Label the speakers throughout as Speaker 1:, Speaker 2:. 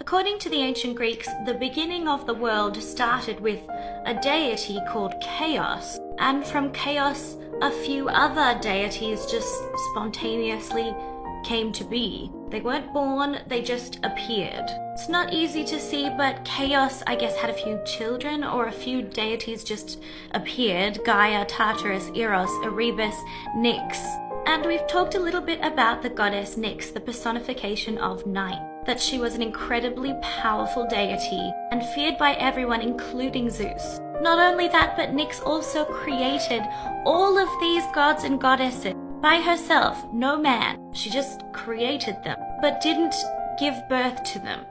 Speaker 1: According to the ancient Greeks, the beginning of the world started with a deity called Chaos, and from Chaos, a few other deities just spontaneously came to be. They weren't born, they just appeared. It's not easy to see, but Chaos, I guess, had a few children, or a few deities just appeared. Gaia, Tartarus, Eros, Erebus, Nyx. And we've talked a little bit about the goddess Nyx, the personification of night. That she was an incredibly powerful deity and feared by everyone, including Zeus. Not only that, but Nyx also created all of these gods and goddesses by herself, no man. She just created them, but didn't give birth to them.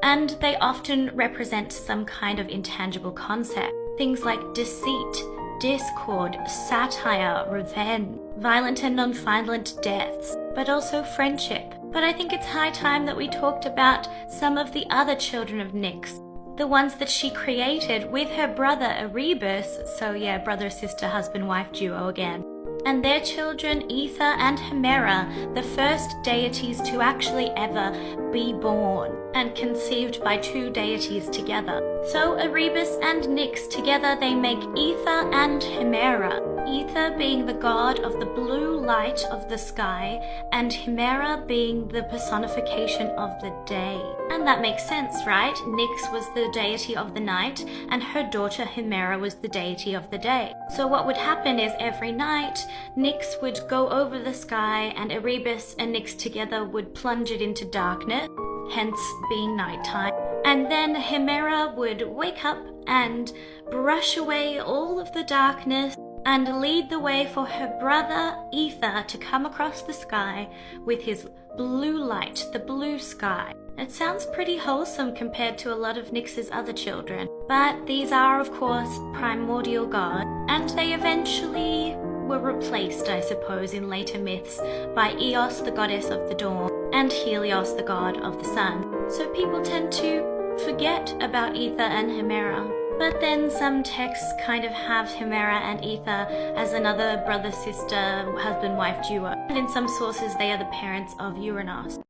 Speaker 1: And they often represent some kind of intangible concept. Things like deceit, discord, satire, revenge, violent and non-violent deaths, but also friendship. But I think it's high time that we talked about some of the other children of Nyx, the ones that she created with her brother Erebus, so yeah, brother, sister, husband, wife duo again, and their children Aether and Hemera, the first deities to actually ever be born and conceived by two deities together. So Erebus and Nyx together, they make Aether and Hemera. Aether being the god of the blue light of the sky, and Hemera being the personification of the day. And that makes sense, right? Nyx was the deity of the night, and her daughter Hemera was the deity of the day. So what would happen is every night, Nyx would go over the sky, and Erebus and Nyx together would plunge it into darkness, hence being nighttime. And then Hemera would wake up and brush away all of the darkness and lead the way for her brother Aether to come across the sky with his blue light, the blue sky. It sounds pretty wholesome compared to a lot of Nyx's other children, but these are of course primordial gods, and they eventually were replaced, I suppose, in later myths by Eos, the goddess of the dawn, and Helios, the god of the sun. So people tend to forget about Aether and Hemera. But then some texts kind of have Hemera and Aether as another brother-sister, husband-wife duo. And in some sources they are the parents of Uranus.